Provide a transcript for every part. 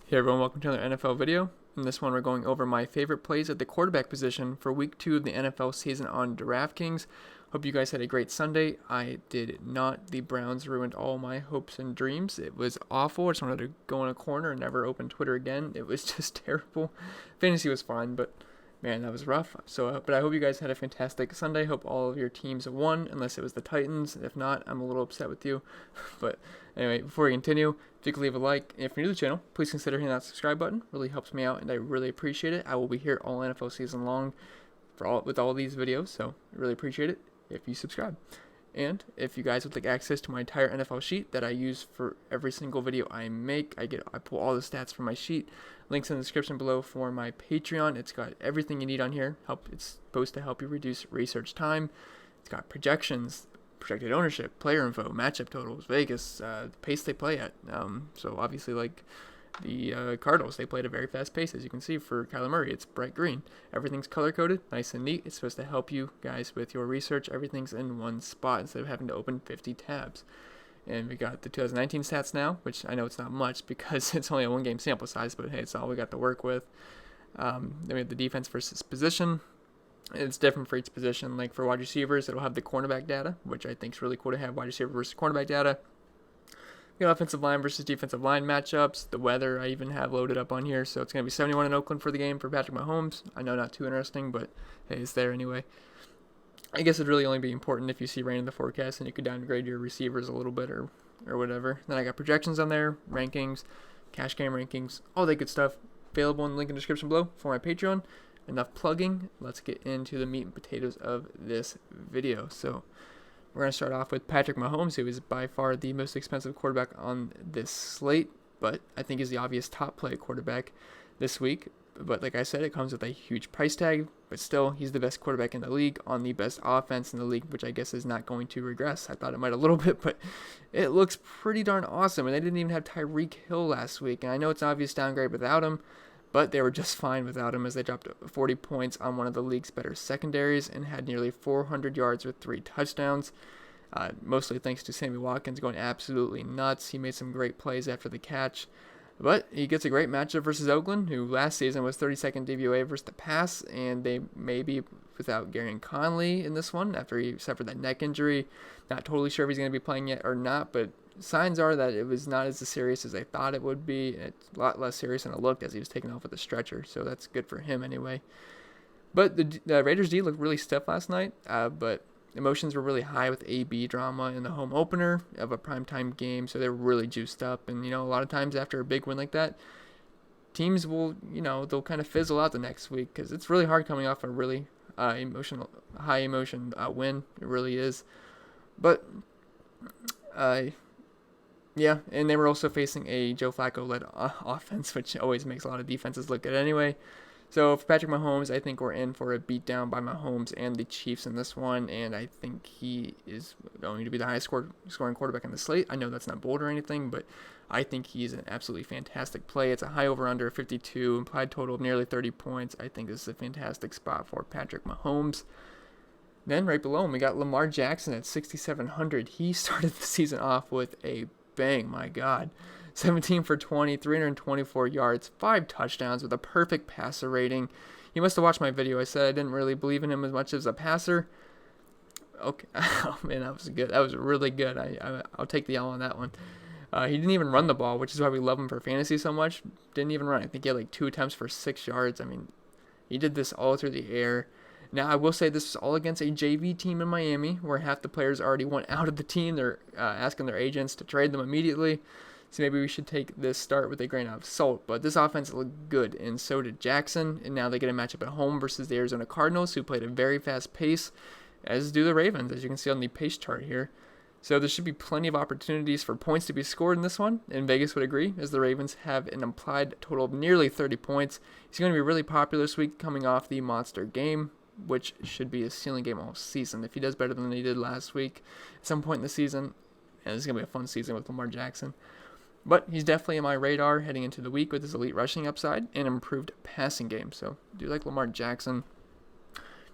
Hey everyone, welcome to another NFL video. In this one, we're going over my favorite plays at the quarterback position for week 2 of the NFL season on Draftkings. Hope you guys had a great Sunday. I did not. The Browns ruined all my hopes and dreams. It was awful. I just wanted to go in a corner and never open Twitter again. It was just terrible. Fantasy was fun, but man, that was rough. But I hope you guys had a fantastic Sunday. Hope all of your teams won, unless it was the Titans. If not, I'm a little upset with you. But anyway, before we continue, if you could leave a like, and if you're new to the channel, please consider hitting that subscribe button. Really helps me out, and I really appreciate it. I will be here all NFL season long with all these videos, so I really appreciate it if you subscribe. And if you guys would like access to my entire NFL sheet that I use for every single video I make, I pull all the stats from my sheet. Links in the description below for my Patreon. It's got everything you need on here. It's supposed to help you reduce research time. It's got projections, projected ownership, player info, matchup totals, Vegas, the pace they play at. So obviously, like the Cardinals, they play at a very fast pace, as you can see for Kyler Murray. It's bright green. Everything's color-coded, nice and neat. It's supposed to help you guys with your research. Everything's in one spot instead of having to open 50 tabs. And we got the 2019 stats now, which I know it's not much because it's only a one-game sample size, but hey, it's all we got to work with. Then we have the defense versus position. It's different for each position. Like for wide receivers, it'll have the cornerback data, which I think is really cool to have wide receiver versus cornerback data. You know, offensive line versus defensive line matchups. The weather I even have loaded up on here. So it's going to be 71 in Oakland for the game for Patrick Mahomes. I know not too interesting, but hey, it's there anyway. I guess it'd really only be important if you see rain in the forecast and you could downgrade your receivers a little bit or whatever. Then I got projections on there, rankings, cash game rankings, all that good stuff. Available in the link in the description below for my Patreon. Enough plugging. Let's get into the meat and potatoes of this video. So we're going to start off with Patrick Mahomes, who is by far the most expensive quarterback on this slate, but I think is the obvious top play quarterback this week. But like I said, it comes with a huge price tag, but still, he's the best quarterback in the league on the best offense in the league, which I guess is not going to regress. I thought it might a little bit, but it looks pretty darn awesome. And they didn't even have Tyreek Hill last week, and I know it's an obvious downgrade without him, but they were just fine without him as they dropped 40 points on one of the league's better secondaries and had nearly 400 yards with 3 touchdowns. Mostly thanks to Sammy Watkins going absolutely nuts. He made some great plays after the catch. But he gets a great matchup versus Oakland, who last season was 32nd DVOA versus the pass, and they may be without Gary Conley in this one after he suffered that neck injury. Not totally sure if he's going to be playing yet or not, but signs are that it was not as serious as they thought it would be. It's a lot less serious than it looked as he was taken off with a stretcher, so that's good for him anyway. But the Raiders D looked really stiff last night, but emotions were really high with AB drama in the home opener of a primetime game, so they were really juiced up. And, you know, a lot of times after a big win like that, teams will, they'll kind of fizzle out the next week because it's really hard coming off a really high emotion win. It really is. But, yeah, and they were also facing a Joe Flacco-led offense, which always makes a lot of defenses look good anyway. So for Patrick Mahomes, I think we're in for a beatdown by Mahomes and the Chiefs in this one, and I think he is going to be the highest scoring quarterback on the slate. I know that's not bold or anything, but I think he's an absolutely fantastic play. It's a high over-under 52, implied total of nearly 30 points. I think this is a fantastic spot for Patrick Mahomes. Then right below him, we got Lamar Jackson at 6,700. He started the season off with a bang, my God. 17 for 20, 324 yards, 5 touchdowns with a perfect passer rating. You must have watched my video. I said I didn't really believe in him as much as a passer. Okay, oh man, that was good. That was really good. I'll take the L on that one. He didn't even run the ball, which is why we love him for fantasy so much. Didn't even run. I think he had like 2 attempts for 6 yards. I mean, he did this all through the air. Now, I will say this is all against a JV team in Miami where half the players already went out of the team. They're asking their agents to trade them immediately. So maybe we should take this start with a grain of salt. But this offense looked good, and so did Jackson. And now they get a matchup at home versus the Arizona Cardinals, who played a very fast pace, as do the Ravens, as you can see on the pace chart here. So there should be plenty of opportunities for points to be scored in this one, and Vegas would agree, as the Ravens have an implied total of nearly 30 points. He's going to be really popular this week coming off the monster game, which should be a ceiling game all season. If he does better than he did last week at some point in the season, and this is going to be a fun season with Lamar Jackson. But he's definitely on my radar heading into the week with his elite rushing upside and improved passing game. So do you like Lamar Jackson?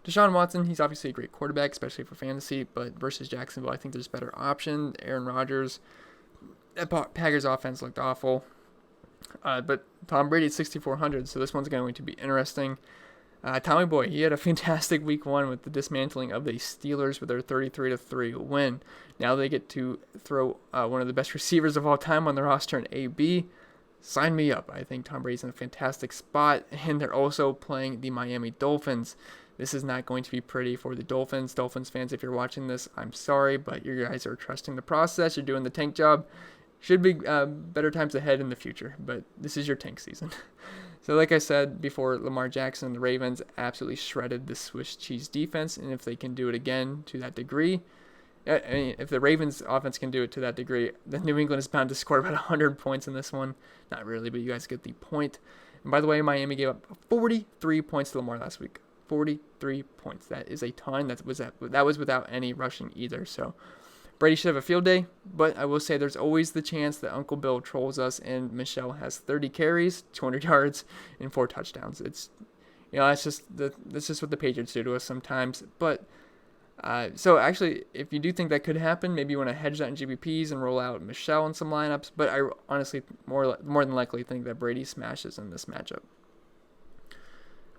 Deshaun Watson, he's obviously a great quarterback, especially for fantasy, but versus Jacksonville, I think there's better option. Aaron Rodgers, that Packers offense looked awful. But Tom Brady at 6,400, so this one's going to be interesting. Tommy Boy, he had a fantastic week one with the dismantling of the Steelers with their 33-3 win. Now they get to throw one of the best receivers of all time on the roster in AB. Sign me up. I think Tom Brady's in a fantastic spot, and they're also playing the Miami Dolphins. This is not going to be pretty for the Dolphins. Dolphins fans, if you're watching this, I'm sorry, but you guys are trusting the process. You're doing the tank job. Should be better times ahead in the future, but this is your tank season. So like I said before, Lamar Jackson and the Ravens absolutely shredded the Swiss cheese defense, and if they can do it again to that degree, if the Ravens offense can do it to that degree, then New England is bound to score about 100 points in this one. Not really, but you guys get the point. And by the way, Miami gave up 43 points to Lamar last week. 43 points. That is a ton. That was without any rushing either. So Brady should have a field day, but I will say there's always the chance that Uncle Bill trolls us and Michelle has 30 carries, 200 yards, and 4 touchdowns. It's, that's just what the Patriots do to us sometimes. But so actually, if you do think that could happen, maybe you want to hedge that in GPPs and roll out Michelle in some lineups. But I honestly more than likely think that Brady smashes in this matchup.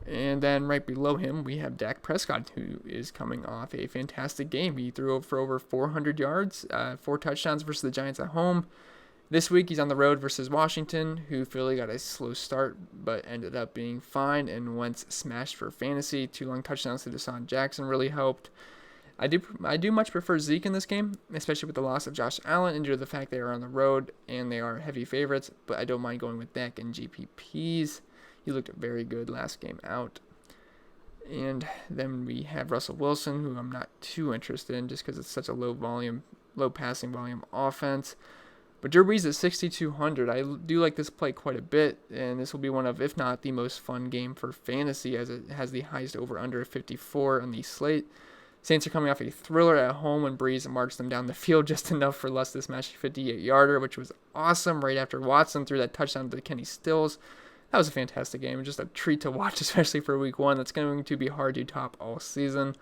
And then right below him, we have Dak Prescott, who is coming off a fantastic game. He threw for over 400 yards, 4 touchdowns versus the Giants at home. This week, he's on the road versus Washington, who Philly got a slow start, but ended up being fine. And Wentz smashed for fantasy. 2 long touchdowns to Deshaun Jackson really helped. I do much prefer Zeke in this game, especially with the loss of Josh Allen and due to the fact they are on the road and they are heavy favorites. But I don't mind going with Dak in GPPs. He looked very good last game out. And then we have Russell Wilson, who I'm not too interested in just because it's such a low passing volume offense. But Drew Brees at 6,200. I do like this play quite a bit, and this will be one of, if not the most fun game for fantasy, as it has the highest over-under of 54 on the slate. Saints are coming off a thriller at home when Brees marched them down the field just enough for less to smash a 58-yarder, which was awesome right after Watson threw that touchdown to Kenny Stills. That was a fantastic game, just a treat to watch, especially for week one. That's going to be hard to top all season.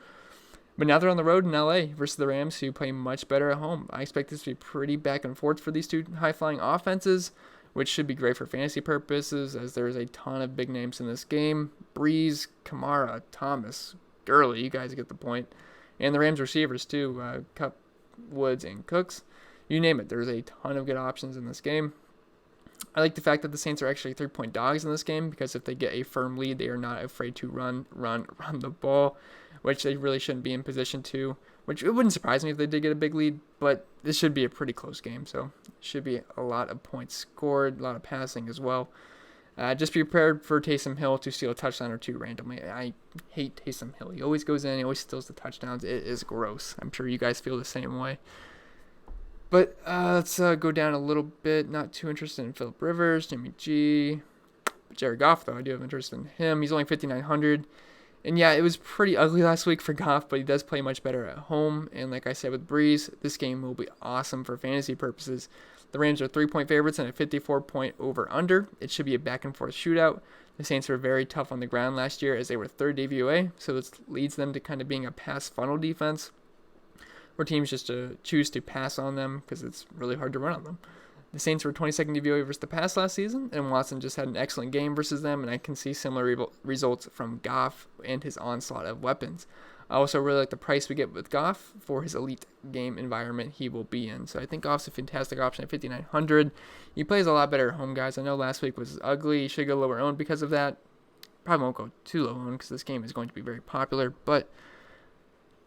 But now they're on the road in LA versus the Rams, who play much better at home. I expect this to be pretty back and forth for these two high-flying offenses, which should be great for fantasy purposes, as there is a ton of big names in this game. Breeze, Kamara, Thomas, Gurley, you guys get the point. And the Rams receivers, too, Kupp, Woods, and Cooks. You name it, there's a ton of good options in this game. I like the fact that the Saints are actually 3-point dogs in this game, because if they get a firm lead, they are not afraid to run the ball, which they really shouldn't be in position to, which it wouldn't surprise me if they did get a big lead, but this should be a pretty close game, so it should be a lot of points scored, a lot of passing as well. Just be prepared for Taysom Hill to steal a touchdown or two randomly. I hate Taysom Hill. He always goes in, he always steals the touchdowns. It is gross. I'm sure you guys feel the same way. But let's go down a little bit. Not too interested in Phillip Rivers, Jimmy G. Jared Goff, though, I do have interest in him. He's only 5,900. And yeah, it was pretty ugly last week for Goff, but he does play much better at home. And like I said with Breeze, this game will be awesome for fantasy purposes. The Rams are 3-point favorites and a 54-point over-under. It should be a back-and-forth shootout. The Saints were very tough on the ground last year as they were third DVOA, so this leads them to kind of being a pass funnel defense, where teams just choose to pass on them because it's really hard to run on them. The Saints were 22nd DVOA versus the pass last season, and Watson just had an excellent game versus them, and I can see similar results from Goff and his onslaught of weapons. I also really like the price we get with Goff for his elite game environment he will be in. So I think Goff's a fantastic option at 5,900. He plays a lot better at home, guys. I know last week was ugly. He should go lower owned because of that. Probably won't go too low owned because this game is going to be very popular, but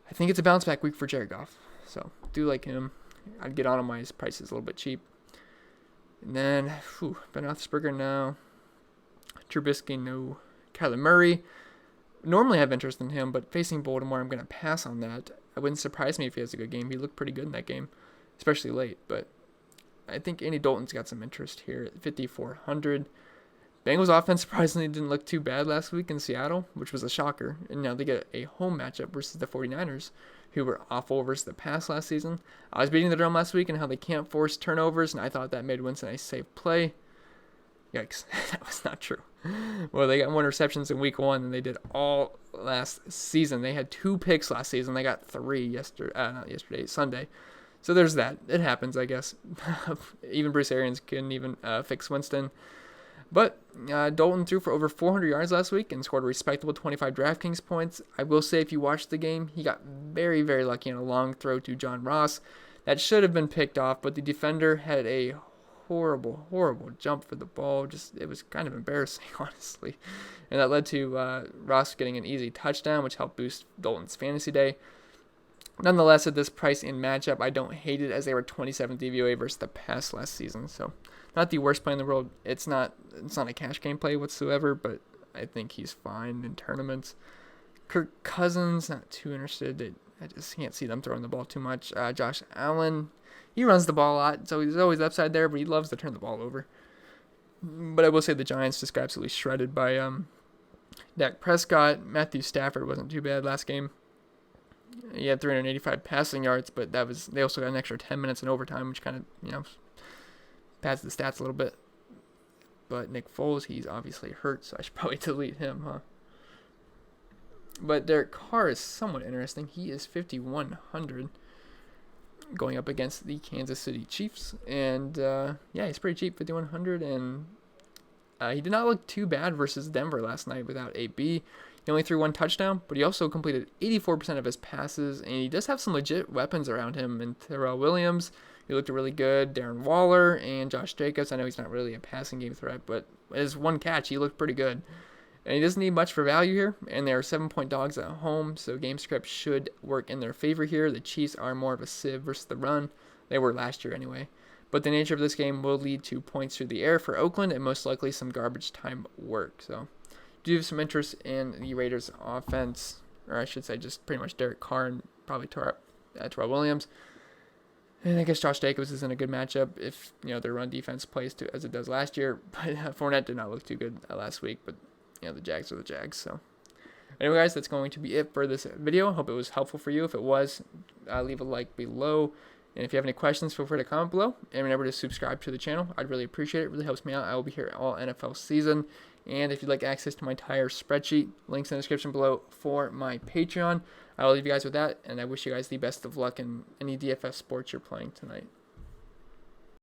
I think it's a bounce back week for Jared Goff. So do like him. I'd get on him while his price is a little bit cheap. And then, Ben Roethlisberger, no. Trubisky, no. Kyler Murray. Normally I have interest in him, but facing Baltimore, I'm going to pass on that. It wouldn't surprise me if he has a good game. He looked pretty good in that game, especially late. But I think Andy Dalton's got some interest here at 5,400. Bengals offense surprisingly didn't look too bad last week in Seattle, which was a shocker. And now they get a home matchup versus the 49ers, who were awful versus the pass last season. I was beating the drum last week and how they can't force turnovers, and I thought that made Winston a safe play. Yikes, that was not true. Well, they got more receptions in week one than they did all last season. They had 2 picks last season. They got 3 Sunday. So there's that. It happens, I guess. Even Bruce Arians couldn't even fix Winston. But Dalton threw for over 400 yards last week and scored a respectable 25 Draftkings points. I will say, if you watched the game, he got very, very lucky on a long throw to John Ross. That should have been picked off, but the defender had a horrible, horrible jump for the ball. It was kind of embarrassing, honestly. And that led to Ross getting an easy touchdown, which helped boost Dalton's fantasy day. Nonetheless, at this price and matchup, I don't hate it, as they were 27th DVOA versus the pass last season. So, not the worst play in the world. It's not a cash game play whatsoever, but I think he's fine in tournaments. Kirk Cousins, not too interested. I just can't see them throwing the ball too much. Josh Allen, he runs the ball a lot, so he's always upside there, but he loves to turn the ball over. But I will say the Giants just got absolutely shredded by Dak Prescott. Matthew Stafford wasn't too bad last game. He had 385 passing yards, but they also got an extra 10 minutes in overtime, which kind of, pads the stats a little bit. But Nick Foles, he's obviously hurt, so I should probably delete him, huh? But Derek Carr is somewhat interesting. He is 5,100 going up against the Kansas City Chiefs. And, he's pretty cheap, 5,100. And he did not look too bad versus Denver last night without AB. He only threw one touchdown, but he also completed 84% of his passes, and he does have some legit weapons around him. And Terrell Williams, he looked really good. Darren Waller and Josh Jacobs. I know he's not really a passing game threat, but his one catch, he looked pretty good. And he doesn't need much for value here, and they are 7-point dogs at home, so game script should work in their favor here. The Chiefs are more of a sieve versus the run. They were last year anyway. But the nature of this game will lead to points through the air for Oakland and most likely some garbage time work. So, do you have some interest in the Raiders offense, or I should say just pretty much Derek Carr and probably Terrell Williams. And I guess Josh Jacobs is in a good matchup if their run defense plays as it does last year. But Fournette did not look too good last week, but the Jags are the Jags. So anyway, guys, that's going to be it for this video. Hope it was helpful for you. If it was, leave a like below. And if you have any questions, feel free to comment below. And remember to subscribe to the channel. I'd really appreciate it. It really helps me out. I will be here all NFL season. And if you'd like access to my entire spreadsheet, links in the description below for my Patreon. I will leave you guys with that. And I wish you guys the best of luck in any DFS sports you're playing tonight.